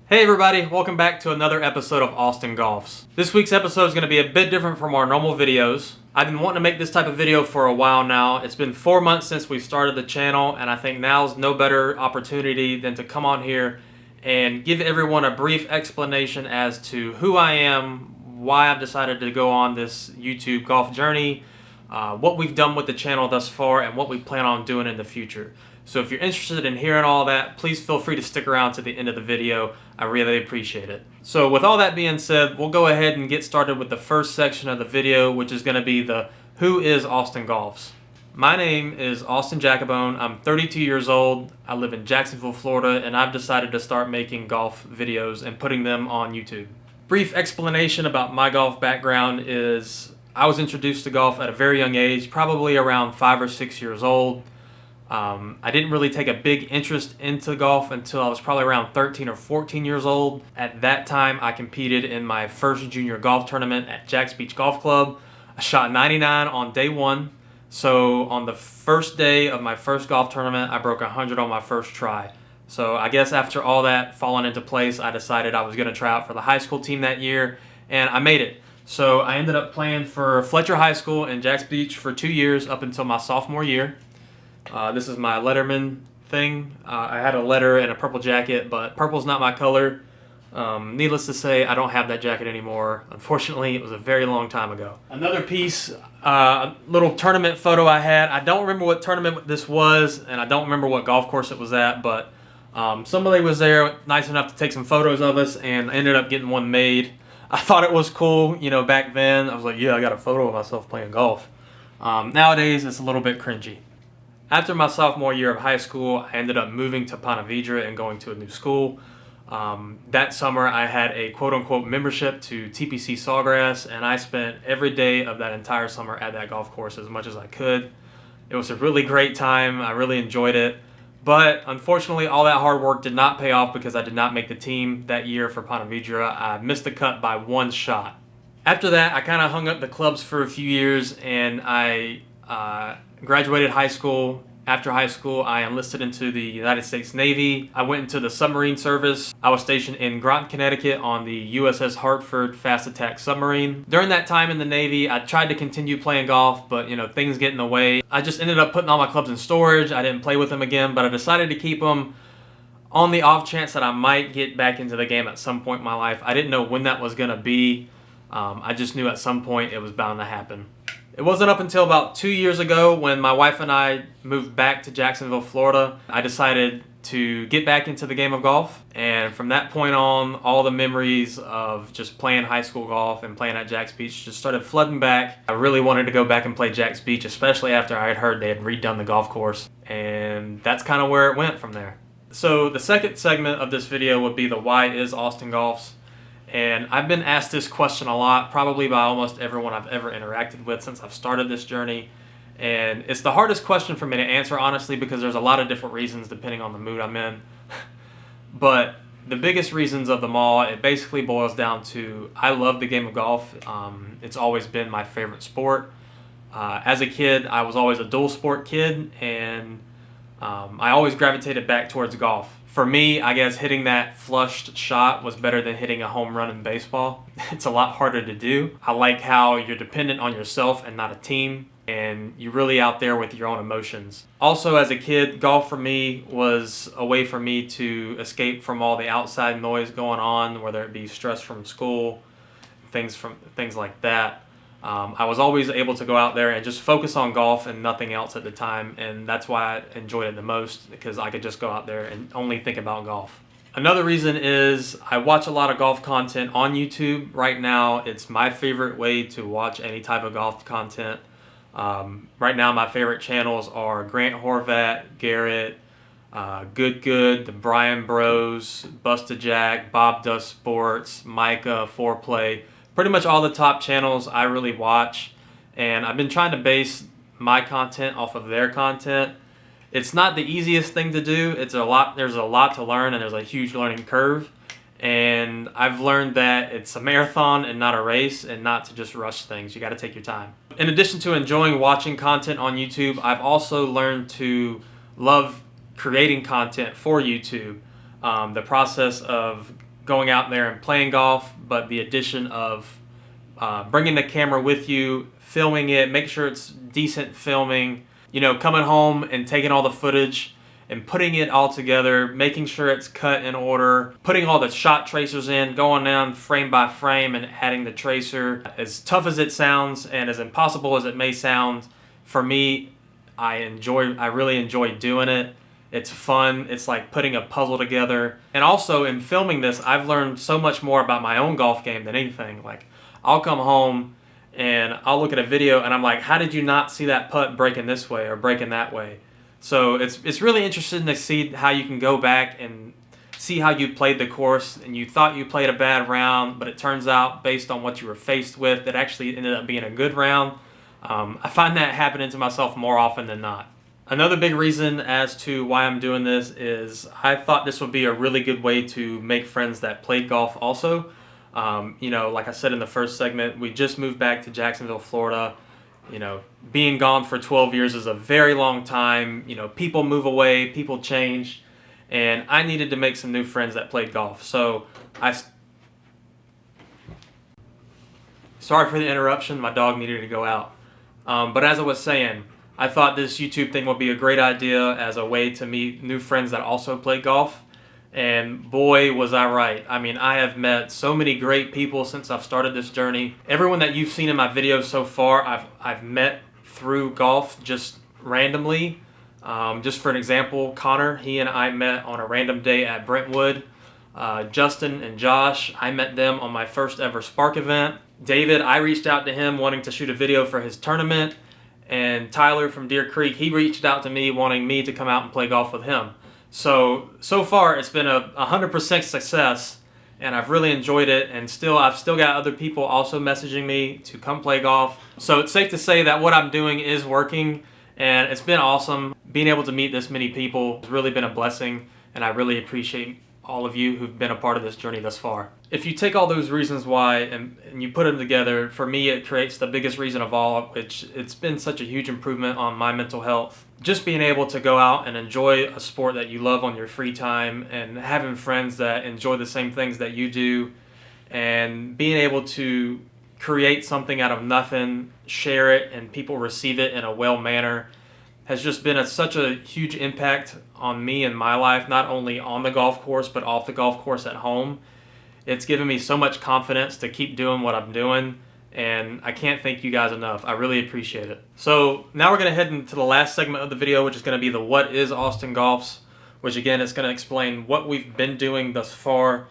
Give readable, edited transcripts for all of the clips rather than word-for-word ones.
Hey everybody, welcome back to another episode of AustenGolfs. This week's episode is going to be a bit different from our normal videos. I've been wanting to make this type of video for a while now. It's been 4 months since we started the channel, and I think now's no better opportunity than to come on here and give everyone a brief explanation as to who I am, why I've decided to go on this YouTube golf journey, what we've done with the channel thus far, and what we plan on doing in the future. So if you're interested in hearing all that, please feel free to stick around to the end of the video. I really appreciate it. So with all that being said, we'll go ahead and get started with the first section of the video, which is going to be the Who is AustenGolfs? My name is Austin Jacobone. I'm 32 years old. I live in Jacksonville, Florida, and I've decided to start making golf videos and putting them on YouTube. Brief explanation about my golf background is I was introduced to golf at a very young age, probably around 5 or 6 years old. I didn't really take a big interest into golf until I was probably around 13 or 14 years old. At that time, I competed in my first junior golf tournament at Jack's Beach Golf Club. I shot 99 on day one. So on the first day of my first golf tournament, I broke 100 on my first try. So I guess after all that falling into place, I decided I was going to try out for the high school team that year, and I made it. So I ended up playing for Fletcher High School in Jack's Beach for 2 years up until my sophomore year. This is my Letterman thing. I had a letter and a purple jacket, but purple's not my color. Needless to say, I don't have that jacket anymore. Unfortunately, it was a very long time ago. Another piece, a little tournament photo I had. I don't remember what tournament this was, and I don't remember what golf course it was at, but somebody was there nice enough to take some photos of us, and I ended up getting one made. I thought it was cool, you know, back then. I was like, yeah, I got a photo of myself playing golf. Nowadays, it's a little bit cringy. After my sophomore year of high school, I ended up moving to Ponte Vedra and going to a new school. That summer, I had a quote-unquote membership to TPC Sawgrass, and I spent every day of that entire summer at that golf course as much as I could. It was a really great time. I really enjoyed it. But unfortunately, all that hard work did not pay off because I did not make the team that year for Ponte Vedra. I missed the cut by one shot. After that, I kind of hung up the clubs for a few years, and I graduated high school. After high school, I enlisted into the United States Navy. I went into the submarine service. I was stationed in Groton, Connecticut on the USS Hartford fast attack submarine. During that time in the Navy, I tried to continue playing golf, but things get in the way. I just ended up putting all my clubs in storage. I didn't play with them again, but I decided to keep them on the off chance that I might get back into the game at some point in my life. I didn't know when that was going to be. I just knew at some point it was bound to happen. It wasn't up until about 2 years ago when my wife and I moved back to Jacksonville, Florida. I decided to get back into the game of golf. And from that point on, all the memories of just playing high school golf and playing at Jack's Beach just started flooding back. I really wanted to go back and play Jack's Beach, especially after I had heard they had redone the golf course. And that's kind of where it went from there. So the second segment of this video would be the Why is AustenGolfs? And I've been asked this question a lot, probably by almost everyone I've ever interacted with since I've started this journey. And it's the hardest question for me to answer, honestly, because there's a lot of different reasons depending on the mood I'm in. But the biggest reasons of them all, it basically boils down to I love the game of golf. It's always been my favorite sport. As a kid, I was always a dual sport kid, and I always gravitated back towards golf. For me, I guess hitting that flushed shot was better than hitting a home run in baseball. It's a lot harder to do. I like how you're dependent on yourself and not a team, and you're really out there with your own emotions. Also, as a kid, golf for me was a way for me to escape from all the outside noise going on, whether it be stress from school, things like that. I was always able to go out there and just focus on golf and nothing else at the time, and that's why I enjoyed it the most, because I could just go out there and only think about golf. Another reason is I watch a lot of golf content on YouTube. Right now, it's my favorite way to watch any type of golf content. Right now, my favorite channels are Grant Horvat, Garrett, Good, the Brian Bros, Busta Jack, Bob Does Sports, Micah, Foreplay. Pretty much all the top channels I really watch, and I've been trying to base my content off of their content. It's not the easiest thing to do. There's a lot to learn, and there's a huge learning curve. And I've learned that it's a marathon and not a race, and not to just rush things. You got to take your time. In addition to enjoying watching content on YouTube, I've also learned to love creating content for YouTube. The process of going out there and playing golf, but the addition of bringing the camera with you, filming it, making sure it's decent filming, you know, coming home and taking all the footage and putting it all together, making sure it's cut in order, putting all the shot tracers in, going down frame by frame and adding the tracer. As tough as it sounds and as impossible as it may sound, for me, I really enjoy doing it. It's fun. It's like putting a puzzle together. And also in filming this, I've learned so much more about my own golf game than anything. Like, I'll come home and I'll look at a video and I'm like, how did you not see that putt breaking this way or breaking that way? So it's really interesting to see how you can go back and see how you played the course and you thought you played a bad round, but it turns out based on what you were faced with, that actually ended up being a good round. I find that happening to myself more often than not. Another big reason as to why I'm doing this is I thought this would be a really good way to make friends that played golf also. You know, like I said in the first segment, we just moved back to Jacksonville, Florida. You know, being gone for 12 years is a very long time. You know, people move away, people change, and I needed to make some new friends that played golf. So sorry for the interruption, my dog needed to go out. But as I was saying, I thought this YouTube thing would be a great idea as a way to meet new friends that also play golf. And boy, was I right. I mean, I have met so many great people since I've started this journey. Everyone that you've seen in my videos so far, I've met through golf just randomly. Just for an example, Connor, he and I met on a random day at Brentwood. Justin and Josh, I met them on my first ever Spark event. David, I reached out to him wanting to shoot a video for his tournament. And Tyler from Deer Creek, he reached out to me wanting me to come out and play golf with him. So far it's been a 100% success, and I've really enjoyed it, and I've still got other people also messaging me to come play golf. So it's safe to say that what I'm doing is working, and it's been awesome. Being able to meet this many people has really been a blessing, and I really appreciate all of you who've been a part of this journey thus far. If you take all those reasons why and you put them together, for me it creates the biggest reason of all, which it's been such a huge improvement on my mental health. Just being able to go out and enjoy a sport that you love on your free time and having friends that enjoy the same things that you do and being able to create something out of nothing, share it, and people receive it in a well manner has just been such a huge impact on me and my life, not only on the golf course, but off the golf course at home. It's given me so much confidence to keep doing what I'm doing, and I can't thank you guys enough. I really appreciate it. So now we're going to head into the last segment of the video, which is going to be the What is AustenGolfs, which again is going to explain what we've been doing thus far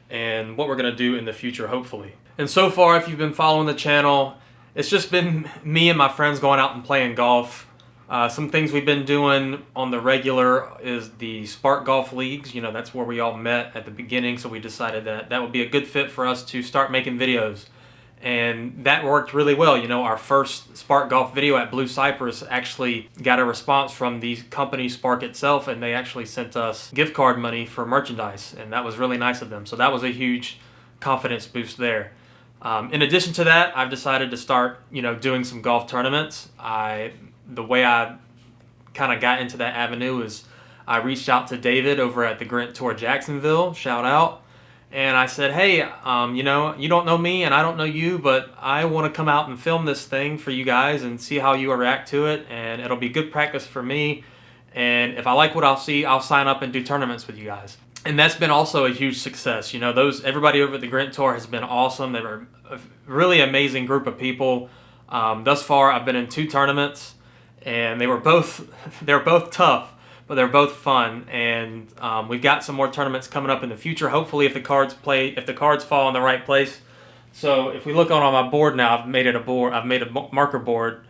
and what we're going to do in the future, hopefully. And so far, if you've been following the channel, it's just been me and my friends going out and playing golf. Some things we've been doing on the regular is the Spark Golf Leagues. You know, that's where we all met at the beginning, so we decided that that would be a good fit for us to start making videos. And that worked really well. You know, our first Spark Golf video at Blue Cypress actually got a response from the company Spark itself, and they actually sent us gift card money for merchandise, and that was really nice of them. So that was a huge confidence boost there. In addition to that, I've decided to start, you know, doing some golf tournaments. The way I kind of got into that avenue is I reached out to David over at the Grant Tour Jacksonville, shout out, and I said, hey, you know, you don't know me and I don't know you, but I want to come out and film this thing for you guys and see how you react to it, and it'll be good practice for me, and if I like what I'll see, I'll sign up and do tournaments with you guys. And that's been also a huge success. You know, everybody over at the Grant Tour has been awesome. They were a really amazing group of people. Thus far, I've been in 2 tournaments, and they're both tough, but they're both fun. And we've got some more tournaments coming up in the future. Hopefully, if the cards fall in the right place. So if we look on my board now, I've made a marker board,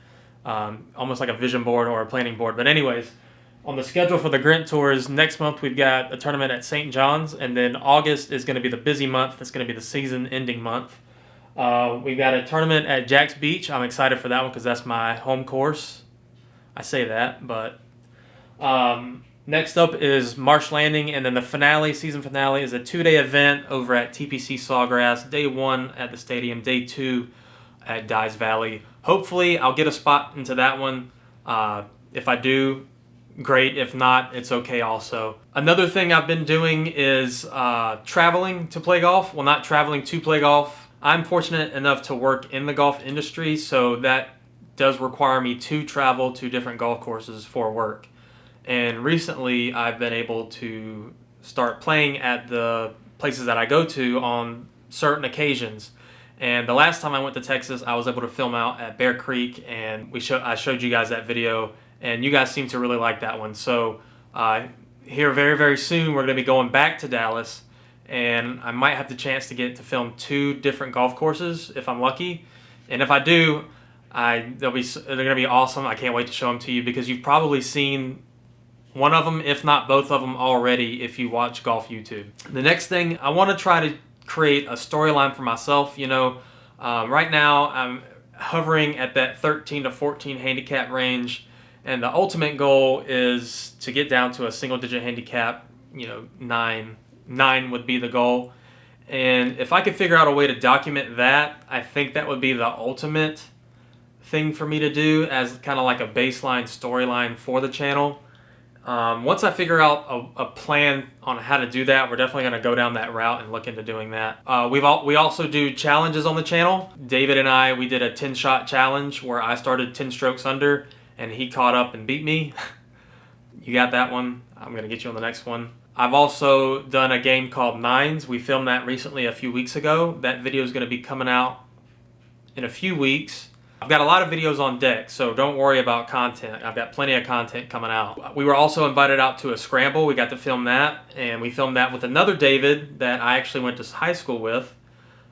almost like a vision board or a planning board. But anyways, on the schedule for the Grant Tours, next month we've got a tournament at St. John's, and then August is going to be the busy month. That's going to be the season-ending month. We've got a tournament at Jack's Beach. I'm excited for that one because that's my home course. I say that, but next up is Marsh Landing, and then the season finale, is a 2-day event over at TPC Sawgrass. Day 1 at the stadium, day 2 at Dyes Valley. Hopefully, I'll get a spot into that one. If I do, great. If not, it's okay also. Another thing I've been doing is traveling to play golf. Well, not traveling to play golf. I'm fortunate enough to work in the golf industry, so that does require me to travel to different golf courses for work. And recently I've been able to start playing at the places that I go to on certain occasions. And the last time I went to Texas, I was able to film out at Bear Creek, and I showed you guys that video, and you guys seem to really like that one. So here very, very soon, we're going to be going back to Dallas, and I might have the chance to get to film 2 different golf courses if I'm lucky. And if I do, they're going to be awesome. I can't wait to show them to you, because you've probably seen one of them, if not both of them already, if you watch Golf YouTube. The next thing, I want to try to create a storyline for myself. You know, right now I'm hovering at that 13 to 14 handicap range, and the ultimate goal is to get down to a single digit handicap. You know, 9 would be the goal. And if I could figure out a way to document that, I think that would be the ultimate thing for me to do as kind of like a baseline storyline for the channel. Once I figure out a plan on how to do that, we're definitely going to go down that route and look into doing that. We also do challenges on the channel. David and I, we did a 10-shot challenge where I started 10 strokes under and he caught up and beat me. You got that one. I'm going to get you on the next one. I've also done a game called Nines. We filmed that recently a few weeks ago. That video is going to be coming out in a few weeks. I've got a lot of videos on deck, so don't worry about content. I've got plenty of content coming out. We were also invited out to a scramble. We got to film that, and we filmed that with another David that I actually went to high school with.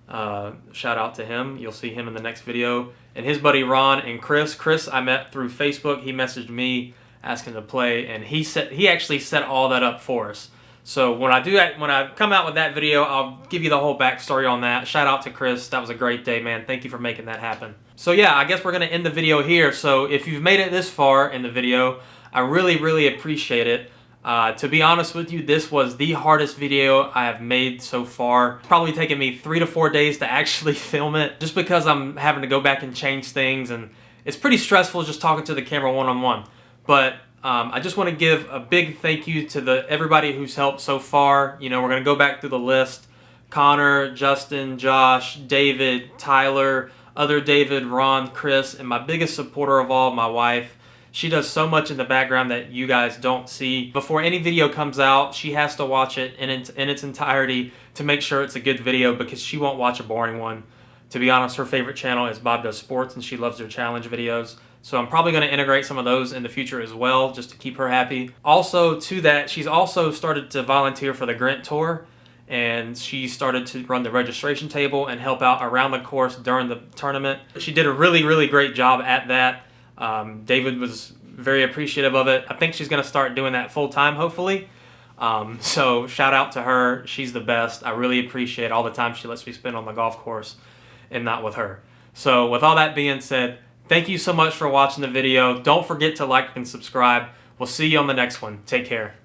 Shout out to him. You'll see him in the next video. And his buddy Ron and Chris. Chris I met through Facebook. He messaged me asking to play, and he actually set all that up for us. So when I come out with that video, I'll give you the whole backstory on that. Shout out to Chris. That was a great day, man. Thank you for making that happen. So yeah, I guess we're going to end the video here. So if you've made it this far in the video, I really, really appreciate it. To be honest with you, this was the hardest video I have made so far. It's probably taken me 3 to 4 days to actually film it, just because I'm having to go back and change things, and it's pretty stressful just talking to the camera one-on-one. But I just want to give a big thank you to everybody who's helped so far. You know, we're going to go back through the list. Connor, Justin, Josh, David, Tyler, other David, Ron, Chris, and my biggest supporter of all, my wife. She does so much in the background that you guys don't see. Before any video comes out, she has to watch it in its entirety to make sure it's a good video, because she won't watch a boring one. To be honest, her favorite channel is Bob Does Sports, and she loves their challenge videos. So I'm probably going to integrate some of those in the future as well, just to keep her happy. Also, to that, she's also started to volunteer for the Grant Tour, and she started to run the registration table and help out around the course during the tournament. She did a really, really great job at that. David was very appreciative of it. I think she's going to start doing that full-time, hopefully. So shout out to her. She's the best. I really appreciate all the time she lets me spend on the golf course and not with her. So with all that being said, thank you so much for watching the video. Don't forget to like and subscribe. We'll see you on the next one. Take care.